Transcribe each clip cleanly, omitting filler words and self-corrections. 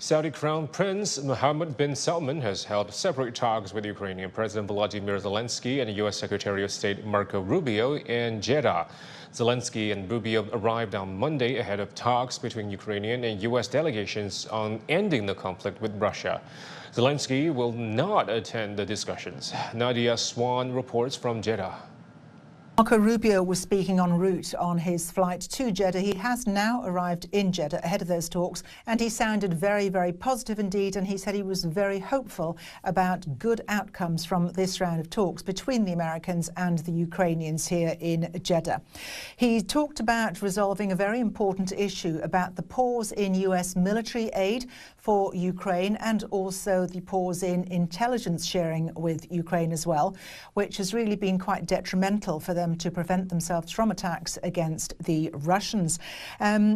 Saudi Crown Prince Mohammed bin Salman has held separate talks with Ukrainian President Volodymyr Zelenskyy and U.S. Secretary of State Marco Rubio in Jeddah. Zelenskyy and Rubio arrived on Monday ahead of talks between Ukrainian and U.S. delegations on ending the conflict with Russia. Zelenskyy will not attend the discussions. Nadia Swan reports from Jeddah. Marco Rubio was speaking en route on his flight to Jeddah. He has now arrived in Jeddah ahead of those talks, and he sounded very, very positive indeed, and he said he was very hopeful about good outcomes from this round of talks between the Americans and the Ukrainians here in Jeddah. He talked about resolving a very important issue about the pause in U.S. military aid for Ukraine and also the pause in intelligence sharing with Ukraine as well, which has really been quite detrimental for them to prevent themselves from attacks against the Russians.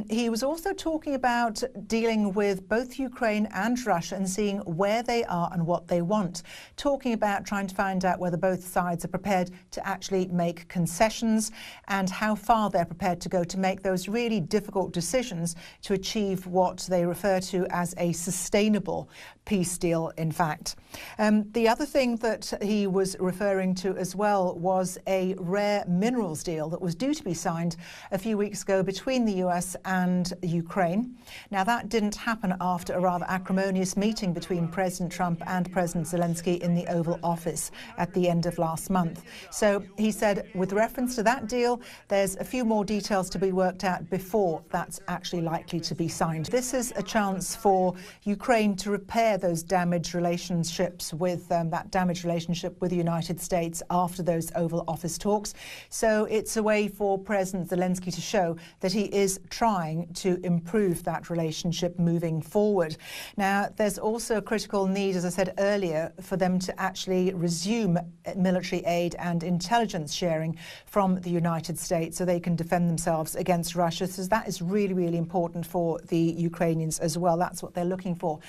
He was also talking about dealing with both Ukraine and Russia and seeing where they are and what they want, talking about trying to find out whether both sides are prepared to actually make concessions and how far they're prepared to go to make those really difficult decisions to achieve what they refer to as a sustainable peace deal, in fact. The other thing that he was referring to as well was a rare minerals deal that was due to be signed a few weeks ago between the U.S. and Ukraine. Now, that didn't happen after a rather acrimonious meeting between President Trump and President Zelenskyy in the Oval Office at the end of last month. So he said, with reference to that deal, there's a few more details to be worked out before that's actually likely to be signed. This is a chance for Ukraine to repair those damaged relationships with that damaged relationship with the United States after those Oval Office talks. So it's a way for President Zelenskyy to show that he is trying to improve that relationship moving forward. Now, there's also a critical need, as I said earlier, for them to actually resume military aid and intelligence sharing from the United States so they can defend themselves against Russia. So that is really, really important for the Ukrainians as well. That's what they're looking for.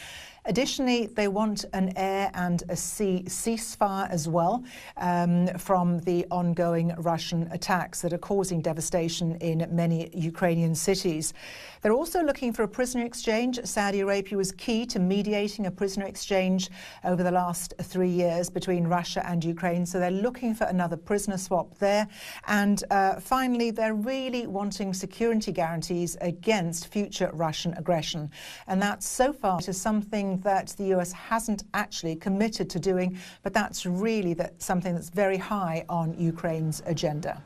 Additionally, they want an air and a sea ceasefire as well from the ongoing Russian attacks that are causing devastation in many Ukrainian cities. They're also looking for a prisoner exchange. Saudi Arabia was key to mediating a prisoner exchange over the last 3 years between Russia and Ukraine. So they're looking for another prisoner swap there. And finally, they're really wanting security guarantees against future Russian aggression. And that's so far to something that the U.S. hasn't actually committed to doing, but that's really something that's very high on Ukraine's agenda.